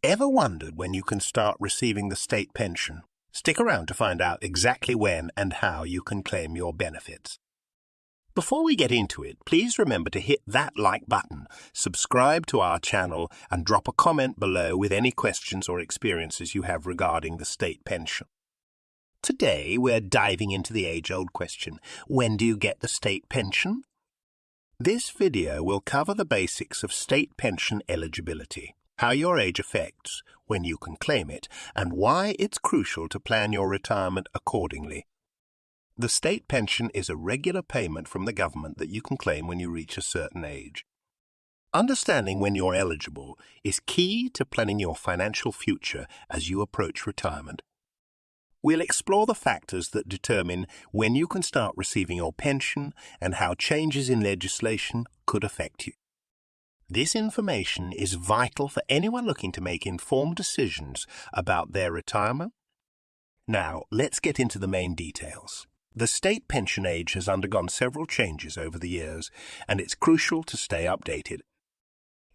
Ever wondered when you can start receiving the state pension? Stick around to find out exactly when and how you can claim your benefits. Before we get into it, please remember to hit that like button, subscribe to our channel, and drop a comment below with any questions or experiences you have regarding the state pension. Today, we're diving into the age-old question, when do you get the state pension? This video will cover the basics of state pension eligibility, how your age affects when you can claim it, and why it's crucial to plan your retirement accordingly. The state pension is a regular payment from the government that you can claim when you reach a certain age. Understanding when you're eligible is key to planning your financial future as you approach retirement. We'll explore the factors that determine when you can start receiving your pension and how changes in legislation could affect you. This information is vital for anyone looking to make informed decisions about their retirement. Now, let's get into the main details. The state pension age has undergone several changes over the years, and it's crucial to stay updated.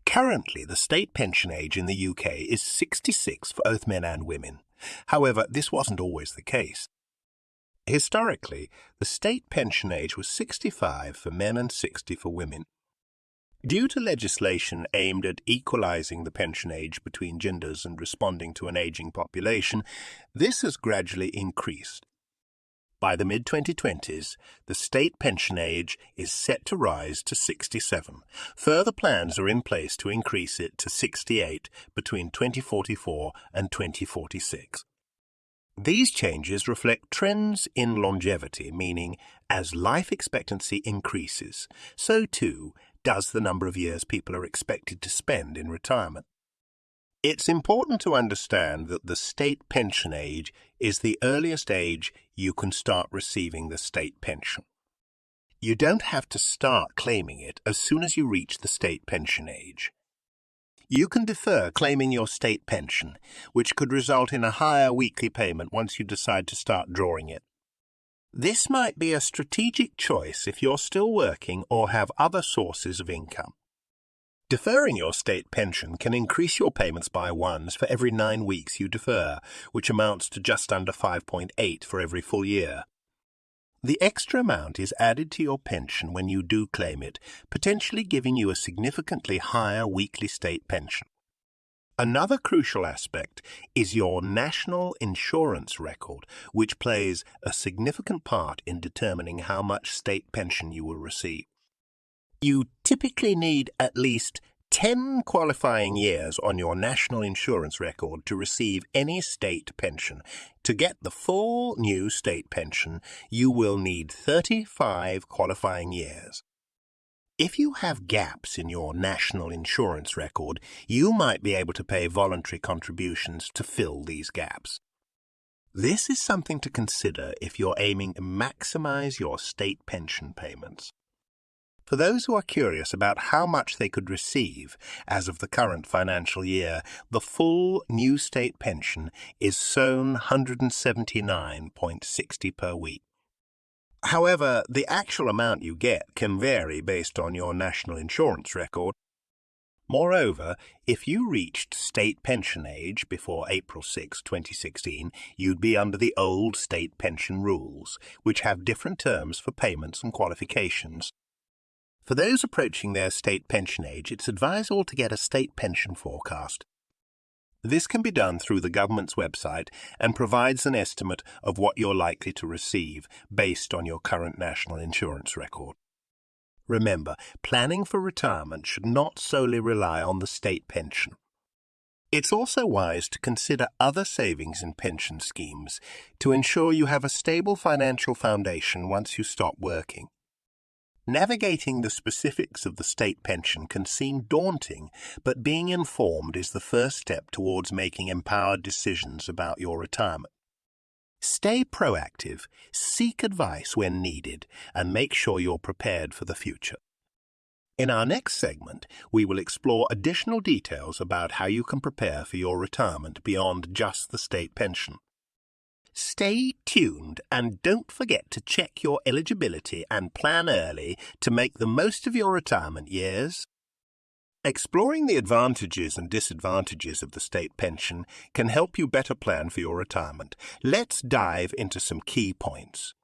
Currently, the state pension age in the UK is 66 for both men and women. However, this wasn't always the case. Historically, the state pension age was 65 for men and 60 for women. Due to legislation aimed at equalizing the pension age between genders and responding to an aging population, this has gradually increased. By the mid-2020s, the state pension age is set to rise to 67. Further plans are in place to increase it to 68 between 2044 and 2046. These changes reflect trends in longevity, meaning as life expectancy increases, so too does the number of years people are expected to spend in retirement. It's important to understand that the state pension age is the earliest age you can start receiving the state pension. You don't have to start claiming it as soon as you reach the state pension age. You can defer claiming your state pension, which could result in a higher weekly payment once you decide to start drawing it. This might be a strategic choice if you're still working or have other sources of income. Deferring your state pension can increase your payments by ones for every 9 weeks you defer, which amounts to just under 5.8 for every full year. The extra amount is added to your pension when you do claim it, potentially giving you a significantly higher weekly state pension. Another crucial aspect is your national insurance record, which plays a significant part in determining how much state pension you will receive. You typically need at least 10 qualifying years on your national insurance record to receive any state pension. To get the full new state pension, you will need 35 qualifying years. If you have gaps in your national insurance record, you might be able to pay voluntary contributions to fill these gaps. This is something to consider if you're aiming to maximize your state pension payments. For those who are curious about how much they could receive as of the current financial year, the full new state pension is sown £179.60 per week. However, the actual amount you get can vary based on your national insurance record. Moreover, if you reached state pension age before April 6, 2016, you'd be under the old state pension rules, which have different terms for payments and qualifications. For those approaching their state pension age, it's advisable to get a state pension forecast. This can be done through the government's website and provides an estimate of what you're likely to receive based on your current national insurance record. Remember, planning for retirement should not solely rely on the state pension. It's also wise to consider other savings and pension schemes to ensure you have a stable financial foundation once you stop working. Navigating the specifics of the state pension can seem daunting, but being informed is the first step towards making empowered decisions about your retirement. Stay proactive, seek advice when needed, and make sure you're prepared for the future. In our next segment, we will explore additional details about how you can prepare for your retirement beyond just the state pension. Stay tuned and don't forget to check your eligibility and plan early to make the most of your retirement years. Exploring the advantages and disadvantages of the state pension can help you better plan for your retirement. Let's dive into some key points.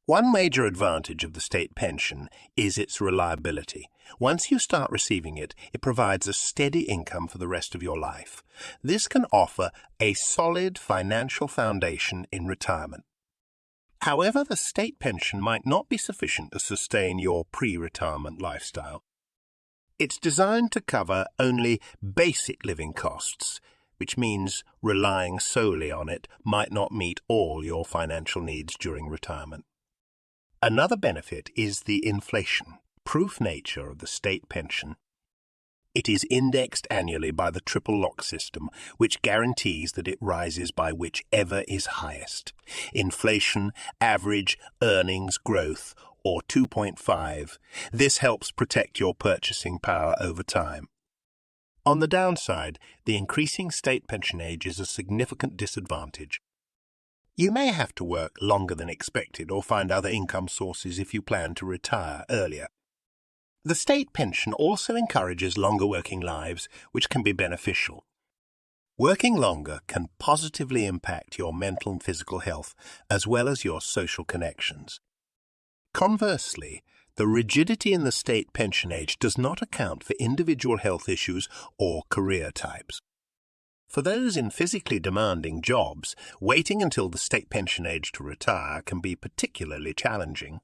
One major advantage of the state pension is its reliability. Once you start receiving it, it provides a steady income for the rest of your life. This can offer a solid financial foundation in retirement. However, the state pension might not be sufficient to sustain your pre-retirement lifestyle. It's designed to cover only basic living costs, which means relying solely on it might not meet all your financial needs during retirement. Another benefit is the inflation-proof nature of the state pension. It is indexed annually by the triple lock system, which guarantees that it rises by whichever is highest. Inflation, average earnings growth, or 2.5. This helps protect your purchasing power over time. On the downside, the increasing state pension age is a significant disadvantage. You may have to work longer than expected or find other income sources if you plan to retire earlier. The state pension also encourages longer working lives, which can be beneficial. Working longer can positively impact your mental and physical health, as well as your social connections. Conversely, the rigidity in the state pension age does not account for individual health issues or career types. For those in physically demanding jobs, waiting until the state pension age to retire can be particularly challenging.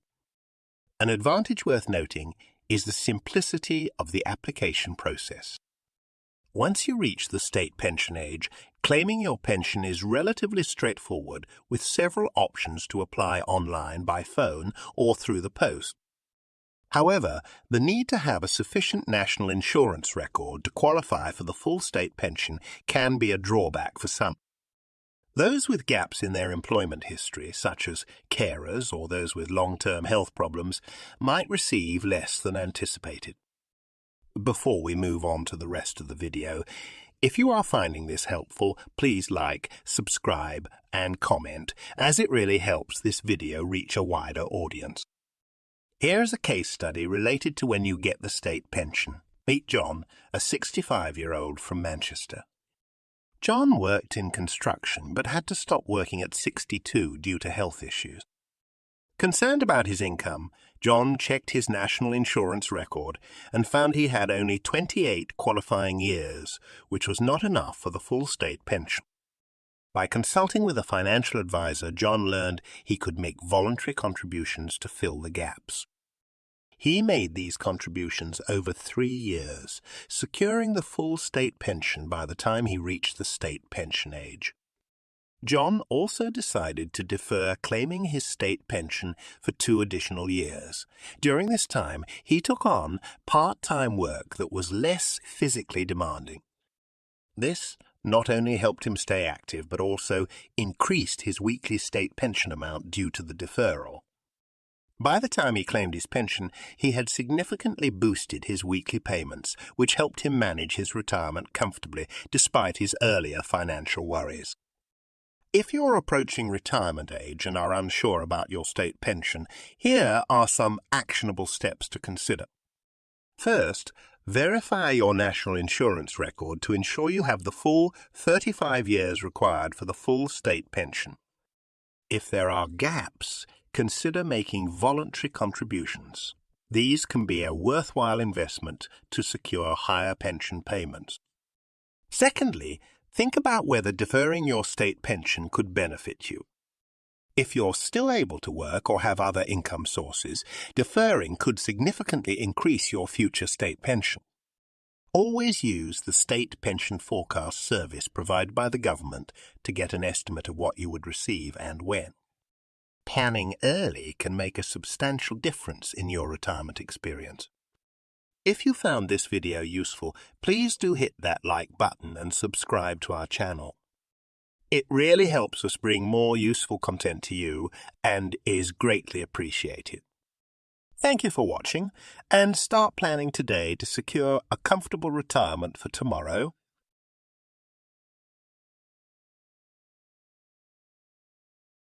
An advantage worth noting is the simplicity of the application process. Once you reach the state pension age, claiming your pension is relatively straightforward, with several options to apply online, by phone, or through the post. However, the need to have a sufficient national insurance record to qualify for the full state pension can be a drawback for some. Those with gaps in their employment history, such as carers or those with long-term health problems, might receive less than anticipated. Before we move on to the rest of the video, if you are finding this helpful, please like, subscribe, and comment, as it really helps this video reach a wider audience. Here's a case study related to when you get the state pension. Meet John, a 65-year-old from Manchester. John worked in construction but had to stop working at 62 due to health issues. Concerned about his income, John checked his national insurance record and found he had only 28 qualifying years, which was not enough for the full state pension. By consulting with a financial advisor, John learned he could make voluntary contributions to fill the gaps. He made these contributions over 3 years, securing the full state pension by the time he reached the state pension age. John also decided to defer claiming his state pension for 2 additional years. During this time, he took on part-time work that was less physically demanding. This not only helped him stay active, but also increased his weekly state pension amount due to the deferral. By the time he claimed his pension, he had significantly boosted his weekly payments, which helped him manage his retirement comfortably despite his earlier financial worries. If you're approaching retirement age and are unsure about your state pension, here are some actionable steps to consider. First, verify your national insurance record to ensure you have the full 35 years required for the full state pension. If there are gaps, consider making voluntary contributions. These can be a worthwhile investment to secure higher pension payments. Secondly, think about whether deferring your state pension could benefit you. If you're still able to work or have other income sources, deferring could significantly increase your future state pension. Always use the State Pension Forecast service provided by the government to get an estimate of what you would receive and when. Planning early can make a substantial difference in your retirement experience. If you found this video useful, please do hit that like button and subscribe to our channel. It really helps us bring more useful content to you and is greatly appreciated. Thank you for watching, and start planning today to secure a comfortable retirement for tomorrow